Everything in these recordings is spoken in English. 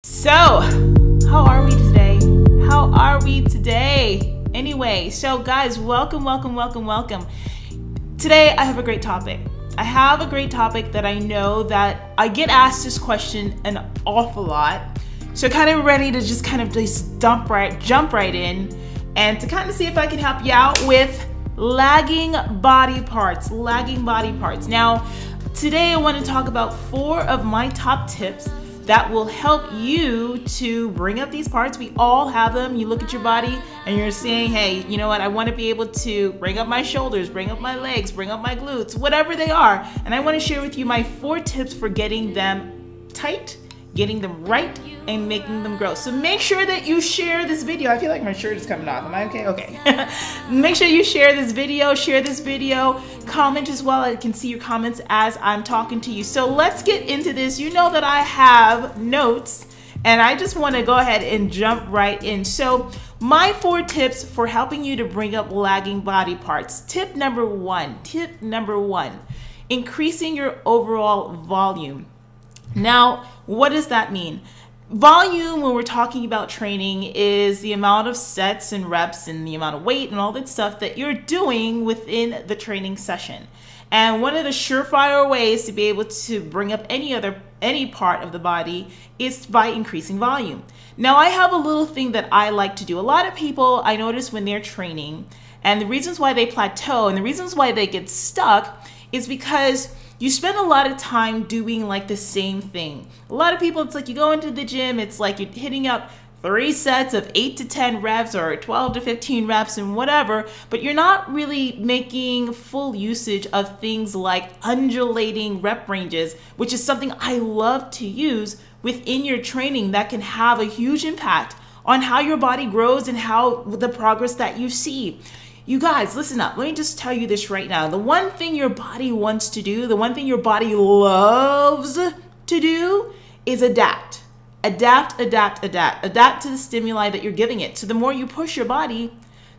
So, how are we today? How are we today? Anyway, so guys, welcome. Today I have a great topic. I have a great topic that I know that I get asked this question an awful lot. So kind of ready to just jump right in and to kind of see if I can help you out with lagging body parts. Now, today I want to talk about 4 of my top tips that will help you to bring up these parts. We all have them. You look at your body and you're saying, hey, you know what? I want to be able to bring up my shoulders, bring up my legs, bring up my glutes, whatever they are. And I want to share with you my 4 tips for getting them tight, getting them right, and making them grow. So make sure that you share this video. I feel like my shirt is coming off. Am I okay? Okay. Make sure you share this video, comment as well. I can see your comments as I'm talking to you. So let's get into this. You know that I have notes and I just want to go ahead and jump right in. So my 4 tips for helping you to bring up lagging body parts. Tip number one, increasing your overall volume. Now, what does that mean? Volume, when we're talking about training, is the amount of sets and reps and the amount of weight and all that stuff that you're doing within the training session. And one of the surefire ways to be able to bring up any part of the body is by increasing volume. Now, I have a little thing that I like to do. A lot of people, I notice when they're training, and the reasons why they plateau and the reasons why they get stuck is because you spend a lot of time doing like the same thing. A lot of people, it's like you go into the gym, it's like you're hitting up 3 sets of 8 to 10 reps or 12 to 15 reps and whatever, but you're not really making full usage of things like undulating rep ranges, which is something I love to use within your training that can have a huge impact on how your body grows and how the progress that you see. You guys, listen up. Let me just tell you this right now. The one thing your body wants to do, the one thing your body loves to do is adapt. Adapt to the stimuli that you're giving it. So the more you push your body,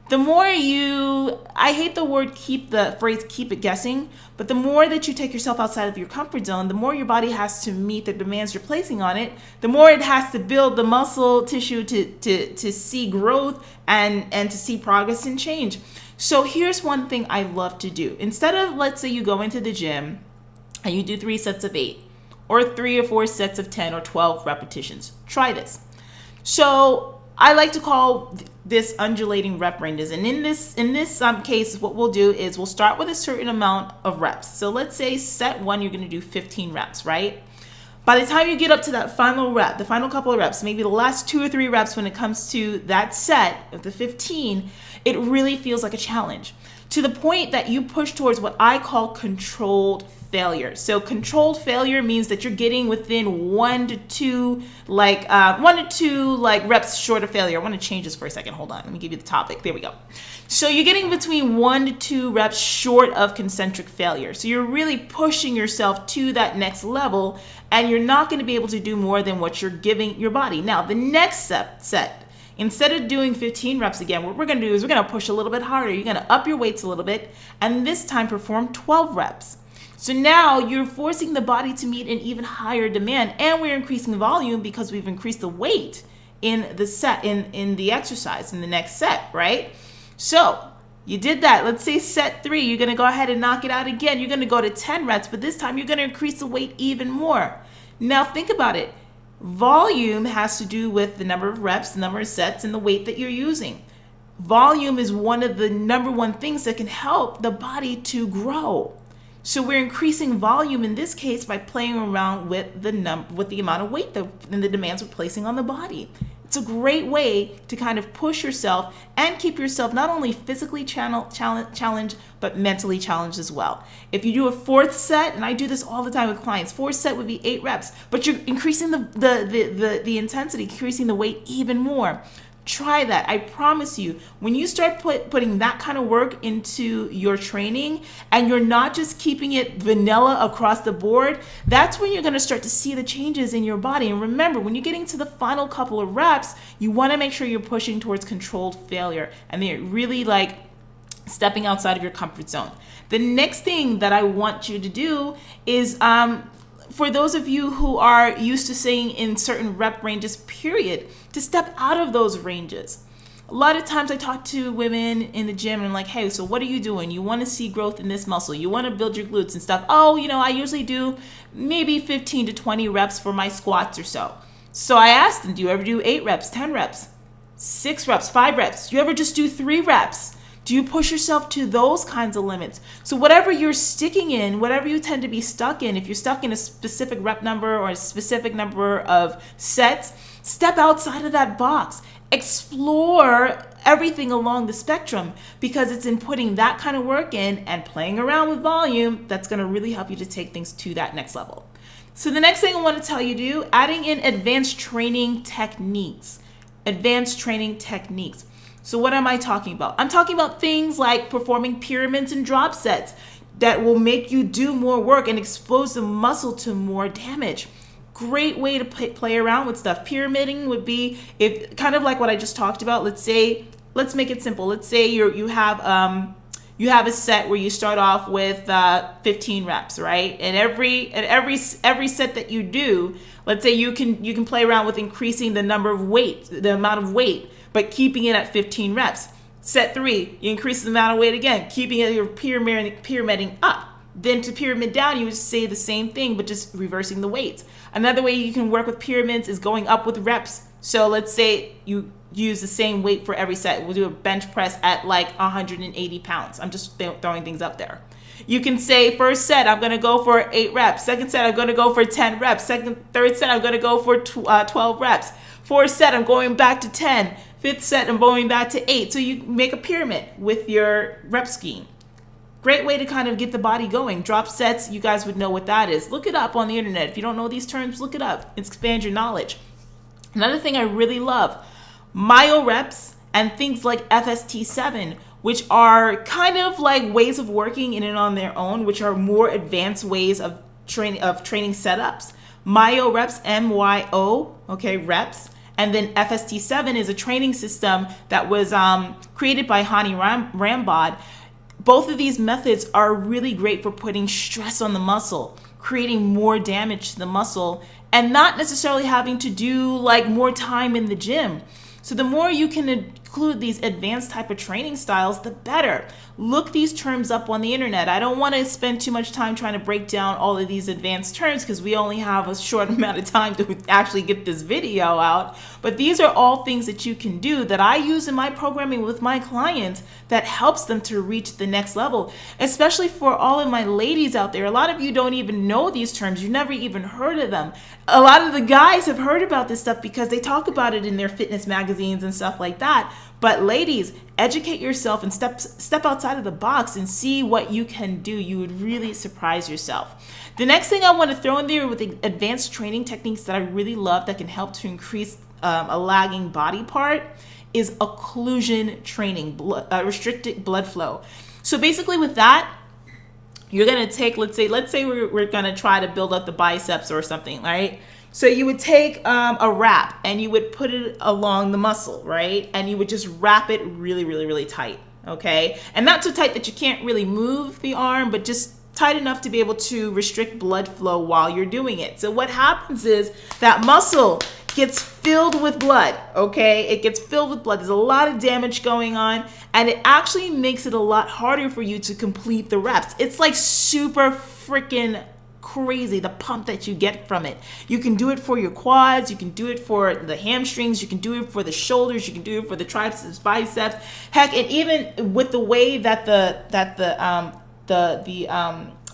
the more I hate the phrase keep it guessing, but the more that you take yourself outside of your comfort zone, the more your body has to meet the demands you're placing on it, the more it has to build the muscle tissue to see growth and to see progress and change. So here's one thing I love to do. Instead of, let's say you go into the gym and you do 3 sets of 8 or 3 or 4 sets of 10 or 12 repetitions. Try this. So I like to call this undulating rep ranges. And in this case, what we'll do is we'll start with a certain amount of reps. So let's say set 1, you're going to do 15 reps, right? By the time you get up to that final rep, the final couple of reps, maybe the last 2 or 3 reps when it comes to that set of the 15, it really feels like a challenge to the point that you push towards what I call controlled failure. So controlled failure means that you're getting within 1 to 2 reps short of failure. I want to change this for a second. Hold on. Let me give you the topic. There we go. So you're getting between 1 to 2 reps short of concentric failure. So you're really pushing yourself to that next level, and you're not going to be able to do more than what you're giving your body. Now, the next set, instead of doing 15 reps again, what we're going to do is we're going to push a little bit harder. You're going to up your weights a little bit, and this time perform 12 reps. So now you're forcing the body to meet an even higher demand, and we're increasing volume because we've increased the weight in the set, in the exercise, in the next set, right? So you did that. Let's say set 3, you're going to go ahead and knock it out again. You're going to go to 10 reps, but this time you're going to increase the weight even more. Now think about it. Volume has to do with the number of reps, the number of sets, and the weight that you're using. Volume is one of the number one things that can help the body to grow. So we're increasing volume in this case by playing around with the amount of weight and the demands we're placing on the body. It's a great way to kind of push yourself and keep yourself not only physically challenged, but mentally challenged as well. If you do a 4th set, and I do this all the time with clients, 4th set would be 8 reps, but you're increasing the intensity, increasing the weight even more. Try that. I promise you, when you start putting that kind of work into your training and you're not just keeping it vanilla across the board, that's when you're going to start to see the changes in your body. And remember, when you're getting to the final couple of reps, you want to make sure you're pushing towards controlled failure and they're really like stepping outside of your comfort zone. The next thing that I want you to do is for those of you who are used to staying in certain rep ranges, period, to step out of those ranges. A lot of times I talk to women in the gym and I'm like, hey, so what are you doing? You want to see growth in this muscle. You want to build your glutes and stuff. Oh, I usually do maybe 15 to 20 reps for my squats or so. So I asked them, do you ever do 8 reps, 10 reps, 6 reps, 5 reps? Do you ever just do 3 reps? Do you push yourself to those kinds of limits? So whatever you're sticking in, whatever you tend to be stuck in, if you're stuck in a specific rep number or a specific number of sets, step outside of that box. Explore everything along the spectrum, because it's in putting that kind of work in and playing around with volume that's going to really help you to take things to that next level. So the next thing I want to tell you to do, adding in advanced training techniques. Advanced training techniques. So what am I talking about? I'm talking about things like performing pyramids and drop sets that will make you do more work and expose the muscle to more damage. Great way to play around with stuff. Pyramiding would be, if kind of like what I just talked about. Let's make it simple. Let's say you have a set where you start off with 15 reps, right? And every set that you do, let's say you can play around with increasing the amount of weight, but keeping it at 15 reps. Set 3, you increase the amount of weight again, keeping it, you're pyramiding up. Then to pyramid down, you would say the same thing, but just reversing the weights. Another way you can work with pyramids is going up with reps. So let's say you use the same weight for every set. We'll do a bench press at like 180 pounds. I'm just throwing things up there. You can say, first set, I'm going to go for 8 reps. Second set, I'm going to go for 10 reps. Third set, I'm going to go for 12 reps. Fourth set, I'm going back to 10. Fifth set, I'm going back to 8. So you make a pyramid with your rep scheme. Great way to kind of get the body going. Drop sets, you guys would know what that is. Look it up on the internet. If you don't know these terms, look it up. Expand your knowledge. Another thing I really love, myo reps and things like FST7, which are kind of like ways of working in and on their own, which are more advanced ways of training setups. Myo reps, MYO, okay, reps. And then FST7 is a training system that was created by Hani Rambod. Both of these methods are really great for putting stress on the muscle, creating more damage to the muscle, and not necessarily having to do like more time in the gym. So the more you can include these advanced type of training styles, the better. Look these terms up on the internet. I don't want to spend too much time trying to break down all of these advanced terms because we only have a short amount of time to actually get this video out. But these are all things that you can do that I use in my programming with my clients that helps them to reach the next level, especially for all of my ladies out there. A lot of you don't even know these terms. You've never even heard of them. A lot of the guys have heard about this stuff because they talk about it in their fitness magazines and stuff like that. But ladies, educate yourself and step outside of the box and see what you can do. You would really surprise yourself. The next thing I want to throw in there with the advanced training techniques that I really love that can help to increase a lagging body part is occlusion training, restricted blood flow. So basically with that, you're going to take, let's say we're going to try to build up the biceps or something, right? So you would take a wrap and you would put it along the muscle, right? And you would just wrap it really, really, really tight, okay? And not so tight that you can't really move the arm, but just tight enough to be able to restrict blood flow while you're doing it. So what happens is that muscle gets filled with blood, okay? It gets filled with blood. There's a lot of damage going on, and it actually makes it a lot harder for you to complete the reps. It's like super freaking crazy, the pump that you get from it. You can do it for your quads, you can do it for the hamstrings, you can do it for the shoulders, you can do it for the triceps, biceps, heck, and even with the way that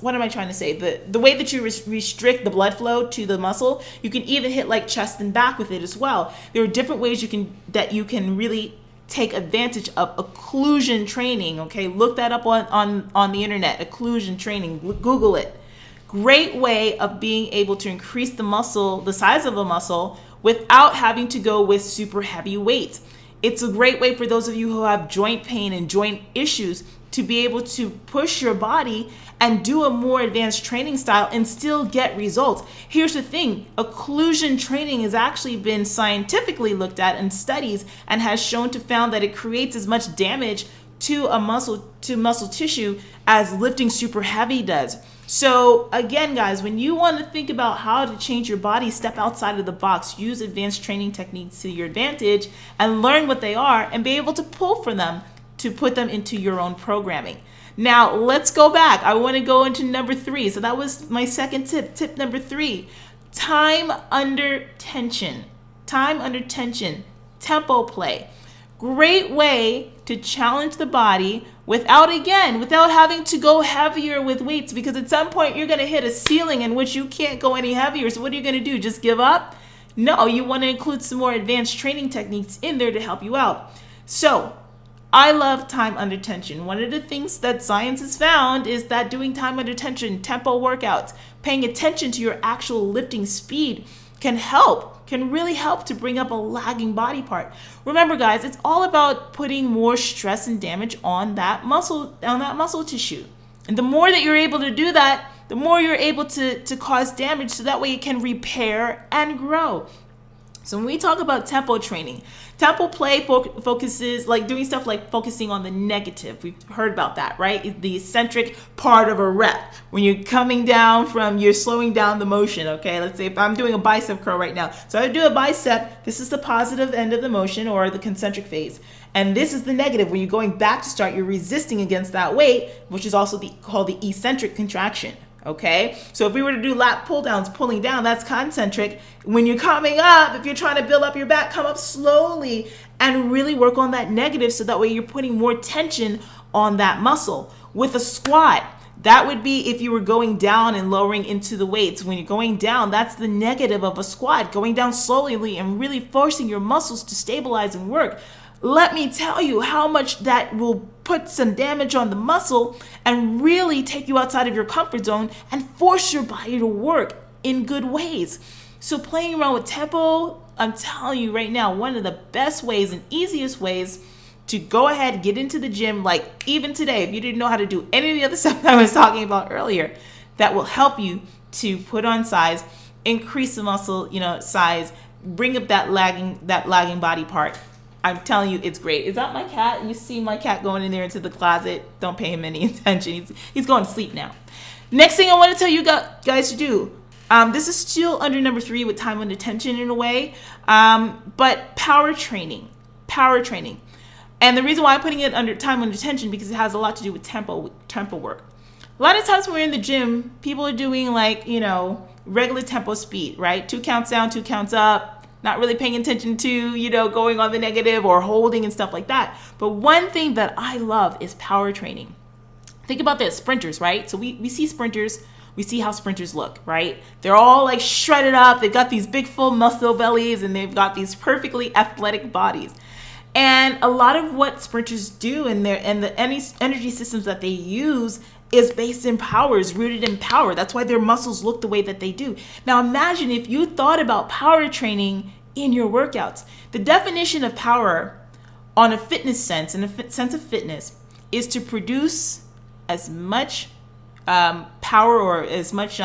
what am I trying to say? The way that you restrict the blood flow to the muscle, you can even hit like chest and back with it as well. There are different ways you can really take advantage of occlusion training, okay? Look that up on the internet, occlusion training, Google it. Great way of being able to increase the muscle, the size of a muscle, without having to go with super heavy weights. It's a great way for those of you who have joint pain and joint issues to be able to push your body and do a more advanced training style and still get results. Here's the thing, occlusion training has actually been scientifically looked at in studies and has shown to found that it creates as much damage to muscle tissue as lifting super heavy does. So again, guys, when you want to think about how to change your body, step outside of the box, use advanced training techniques to your advantage, and learn what they are and be able to pull from them to put them into your own programming. Now, let's go back. I want to go into number 3. So that was my second tip. Tip number 3, time under tension. Time under tension, tempo play. Great way to challenge the body without having to go heavier with weights, because at some point you're going to hit a ceiling in which you can't go any heavier. So what are you going to do? Just give up? No, you want to include some more advanced training techniques in there to help you out. So I love time under tension. One of the things that science has found is that doing time under tension, tempo workouts, paying attention to your actual lifting speed can really help to bring up a lagging body part. Remember, guys, it's all about putting more stress and damage on that muscle tissue. And the more that you're able to do that, the more you're able to cause damage, so that way it can repair and grow. So when we talk about tempo training, tempo play focuses, like doing stuff like focusing on the negative. We've heard about that, right? The eccentric part of a rep. When you're you're slowing down the motion, okay? Let's say if I'm doing a bicep curl right now. So I do a bicep, this is the positive end of the motion, or the concentric phase. And this is the negative. When you're going back to start, you're resisting against that weight, which is also called the eccentric contraction. Okay, so if we were to do lat pull downs, pulling down, that's concentric. When you're coming up, if you're trying to build up your back, come up slowly and really work on that negative, so that way you're putting more tension on that muscle. With a squat, that would be if you were going down and lowering into the weights. When you're going down, that's the negative of a squat, going down slowly and really forcing your muscles to stabilize and work. Let me tell you how much that will put some damage on the muscle and really take you outside of your comfort zone and force your body to work in good ways. So playing around with tempo, I'm telling you right now, one of the best ways and easiest ways to go ahead, get into the gym, like even today, if you didn't know how to do any of the other stuff that I was talking about earlier, that will help you to put on size, increase the muscle, size, bring up that lagging body part. I'm telling you, it's great. Is that my cat? You see my cat going in there into the closet. Don't pay him any attention. He's going to sleep now. Next thing I want to tell you guys to do. This is still under number 3 with time under tension in a way. But power training. And the reason why I'm putting it under time under tension, because it has a lot to do with tempo work. A lot of times when we're in the gym, people are doing regular tempo speed, right? 2 counts down, 2 counts up. Not really paying attention to, going on the negative or holding and stuff like that. But one thing that I love is power training. Think about this, sprinters, right? So we see sprinters, we see how sprinters look, right? They're all like shredded up. They've got these big full muscle bellies and they've got these perfectly athletic bodies. And a lot of what sprinters do and the energy systems that they use is based in power, is rooted in power. That's why their muscles look the way that they do. Now imagine if you thought about power training in your workouts. The definition of power on a fitness sense, and a sense of fitness, is to produce as much power or as much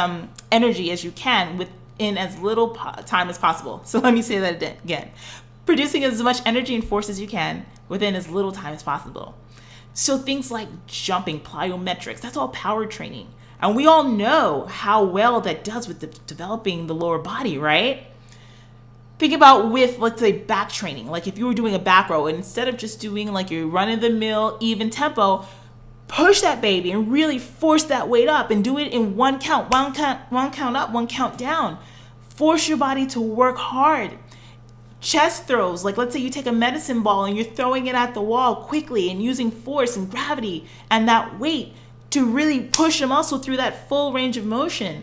energy as you can within as little time as possible. So let me say that again. Producing as much energy and force as you can within as little time as possible. So things like jumping, plyometrics, that's all power training. And we all know how well that does with developing the lower body, right? Think about with, let's say, back training. Like if you were doing a back row, and instead of just doing like your run-of-the-mill, even tempo, push that baby and really force that weight up and do it in one count up, one count down. Force your body to work hard. Chest throws, like let's say you take a medicine ball and you're throwing it at the wall quickly and using force and gravity and that weight to really push a muscle through that full range of motion.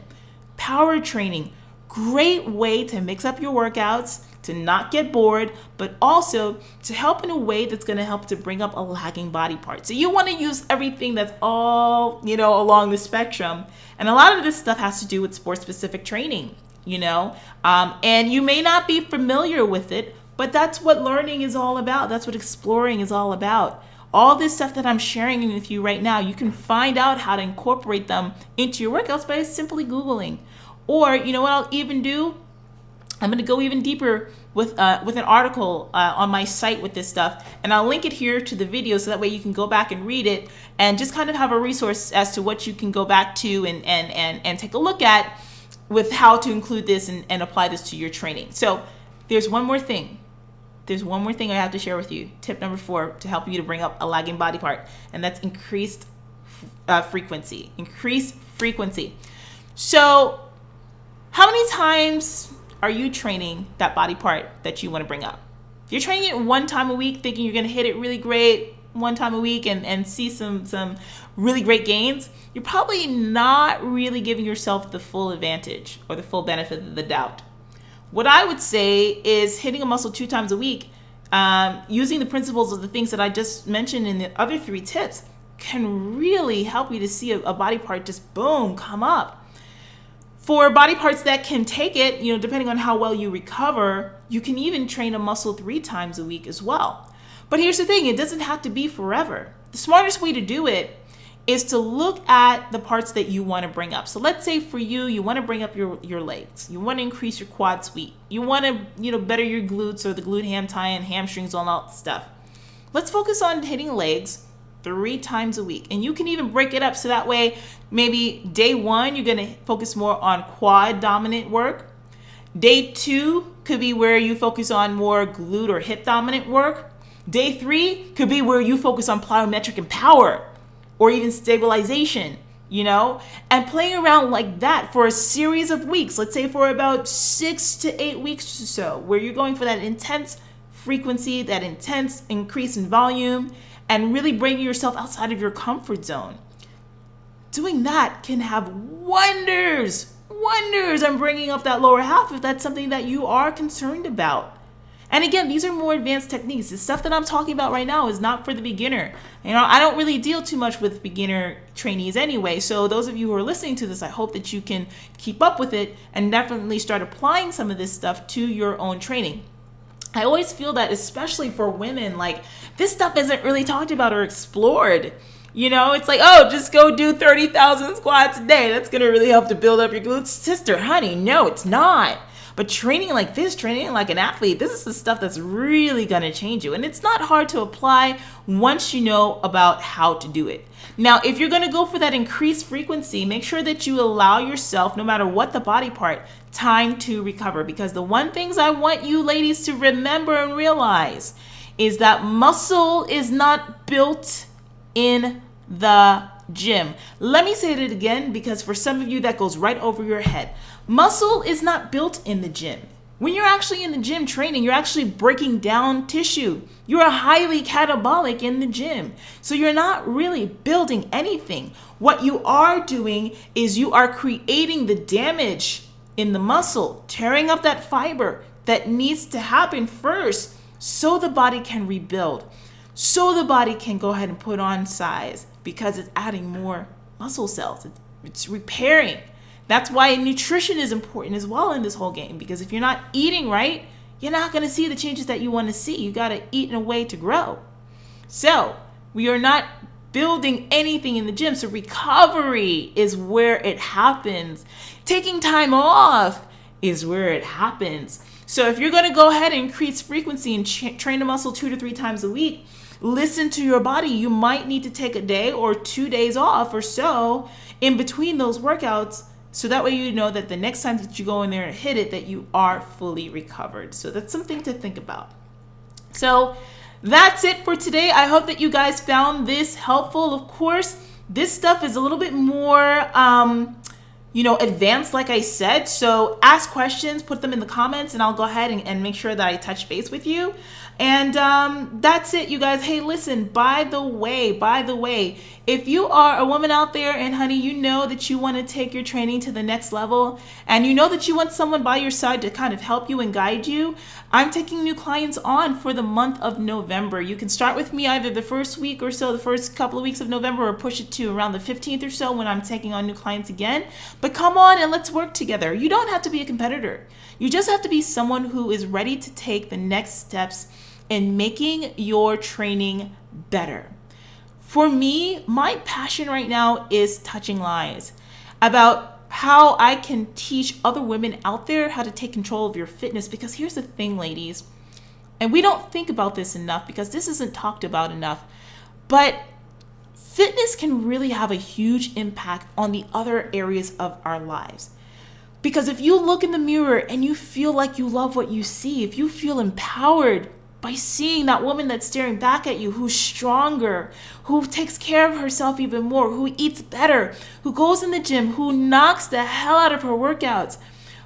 Power training, great way to mix up your workouts, to not get bored, but also to help in a way that's going to help to bring up a lagging body part. So you want to use everything that's all, along the spectrum. And a lot of this stuff has to do with sport-specific training. And you may not be familiar with it, but that's what learning is all about. That's what exploring is all about. All this stuff that I'm sharing with you right now, you can find out how to incorporate them into your workouts by simply Googling. Or, what I'll even do? I'm going to go even deeper with an article on my site with this stuff, and I'll link it here to the video so that way you can go back and read it and just kind of have a resource as to what you can go back to and take a look at with how to include this and apply this to your training. So there's one more thing. There's one more thing I have to share with you. Tip number 4 to help you to bring up a lagging body part, and that's increased frequency. Increased frequency. So how many times are you training that body part that you want to bring up? If you're training it one time a week, thinking you're going to hit it really great one time a week and see some really great gains, you're probably not really giving yourself the full advantage or the full benefit of the doubt. What I would say is hitting a muscle 2 times a week, using the principles of the things that I just mentioned in the other 3 tips, can really help you to see a body part just boom, come up. For body parts that can take it, depending on how well you recover, you can even train a muscle 3 times a week as well. But here's the thing, it doesn't have to be forever. The smartest way to do it is to look at the parts that you want to bring up. So let's say for you want to bring up your legs. You want to increase your quad sweep. You want to, better your glutes or the glute ham tie and hamstrings, all that stuff. Let's focus on hitting legs 3 times a week. And you can even break it up so that way maybe day 1, you're going to focus more on quad dominant work. Day 2 could be where you focus on more glute or hip dominant work. Day 3 could be where you focus on plyometric and power or even stabilization, and playing around like that for a series of weeks, let's say for about 6 to 8 weeks or so, where you're going for that intense frequency, that intense increase in volume, and really bringing yourself outside of your comfort zone. Doing that can have wonders on bringing up that lower half if that's something that you are concerned about. And again, these are more advanced techniques. The stuff that I'm talking about right now is not for the beginner. I don't really deal too much with beginner trainees anyway. So those of you who are listening to this, I hope that you can keep up with it and definitely start applying some of this stuff to your own training. I always feel that, especially for women, like this stuff isn't really talked about or explored. It's like, oh, just go do 30,000 squats a day. That's going to really help to build up your glutes. Sister, honey, no, it's not. But training like this, training like an athlete, this is the stuff that's really going to change you. And it's not hard to apply once you know about how to do it. Now, if you're going to go for that increased frequency, make sure that you allow yourself, no matter what the body part, time to recover. Because the one things I want you ladies to remember and realize is that muscle is not built in the gym. Let me say it again, because for some of you that goes right over your head. Muscle is not built in the gym. When you're actually in the gym training, you're actually breaking down tissue. You're highly catabolic in the gym. So you're not really building anything. What you are doing is you are creating the damage in the muscle, tearing up that fiber that needs to happen first so the body can rebuild, so the body can go ahead and put on size because it's adding more muscle cells. It's repairing. That's why nutrition is important as well in this whole game, because if you're not eating right, you're not going to see the changes that you want to see. You got to eat in a way to grow. So we are not building anything in the gym. So recovery is where it happens. Taking time off is where it happens. So if you're going to go ahead and increase frequency and train a muscle 2 to 3 times a week, listen to your body. You might need to take a day or 2 days off or so in between those workouts, so that way you know that the next time that you go in there and hit it, that you are fully recovered. So that's something to think about. So that's it for today. I hope that you guys found this helpful. Of course, this stuff is a little bit more advanced, like I said. So ask questions, put them in the comments, and I'll go ahead and make sure that I touch base with you. And that's it, you guys. Hey, listen, by the way, if you are a woman out there and honey, you know that you want to take your training to the next level and you know that you want someone by your side to kind of help you and guide you, I'm taking new clients on for the month of November. You can start with me either the first week or so, the first couple of weeks of November, or push it to around the 15th or so when I'm taking on new clients again. But come on and let's work together. You don't have to be a competitor. You just have to be someone who is ready to take the next steps in making your training better. For me, my passion right now is touching lives about how I can teach other women out there how to take control of your fitness. Because here's the thing, ladies, and we don't think about this enough because this isn't talked about enough, but fitness can really have a huge impact on the other areas of our lives. Because if you look in the mirror and you feel like you love what you see, if you feel empowered by seeing that woman that's staring back at you, who's stronger, who takes care of herself even more, who eats better, who goes in the gym, who knocks the hell out of her workouts,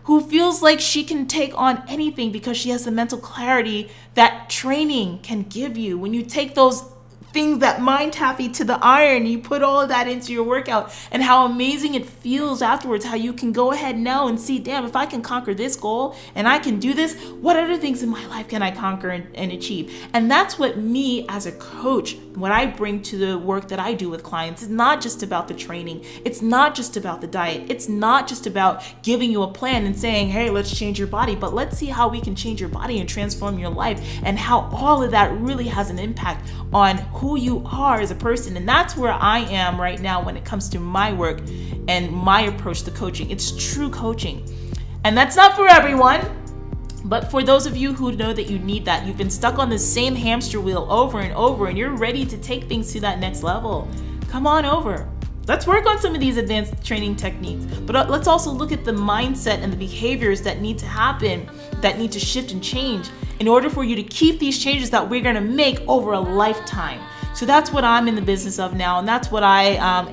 who feels like she can take on anything because she has the mental clarity that training can give you. When you take those things that mind taffy to the iron, you put all of that into your workout, and how amazing it feels afterwards, how you can go ahead now and see, damn, if I can conquer this goal and I can do this, what other things in my life can I conquer and achieve? And that's what me as a coach, what I bring to the work that I do with clients, is not just about the training. It's not just about the diet. It's not just about giving you a plan and saying, hey, let's change your body, but let's see how we can change your body and transform your life, and how all of that really has an impact on who you are as a person. And that's where I am right now when it comes to my work and my approach to coaching. It's true coaching. And that's not for everyone, but for those of you who know that you need that, you've been stuck on the same hamster wheel over and over, and you're ready to take things to that next level, come on over. Let's work on some of these advanced training techniques, but let's also look at the mindset and the behaviors that need to happen, that need to shift and change in order for you to keep these changes that we're going to make over a lifetime. So that's what I'm in the business of now, and that's what I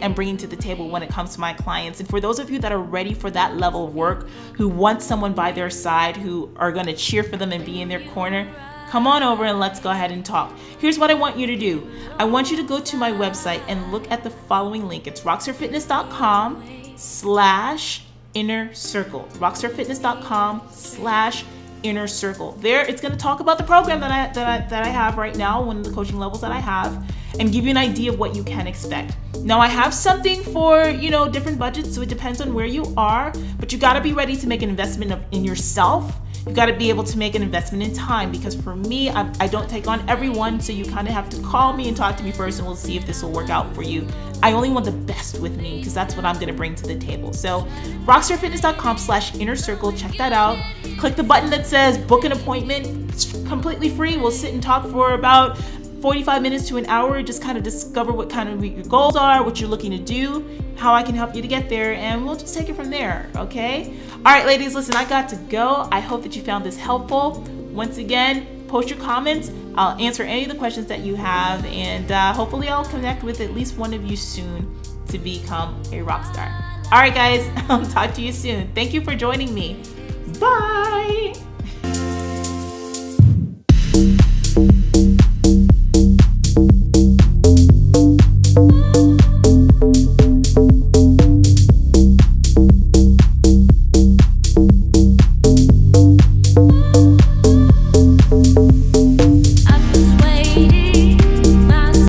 am bringing to the table when it comes to my clients. And for those of you that are ready for that level of work, who want someone by their side, who are going to cheer for them and be in their corner, come on over and let's go ahead and talk. Here's what I want you to do. I want you to go to my website and look at the following link. It's rockstarfitness.com/inner circle. rockstarfitness.com/inner circle. There, it's going to talk about the program that I have right now, one of the coaching levels that I have, and give you an idea of what you can expect. Now, I have something for, different budgets, so it depends on where you are, but you got to be ready to make an investment in yourself. You got to be able to make an investment in time, because for me, I don't take on everyone, so you kind of have to call me and talk to me first, and we'll see if this will work out for you. I only want the best with me, because that's what I'm going to bring to the table. So rockstarfitness.com/inner circle, check that out. Click the button that says book an appointment. It's completely free. We'll sit and talk for about 45 minutes to an hour, just kind of discover what kind of your goals are, what you're looking to do, how I can help you to get there, and we'll just take it from there, okay? All right, ladies, listen, I got to go. I hope that you found this helpful. Once again, post your comments. I'll answer any of the questions that you have, and hopefully I'll connect with at least one of you soon to become a rock star. All right, guys, I'll talk to you soon. Thank you for joining me. Bye.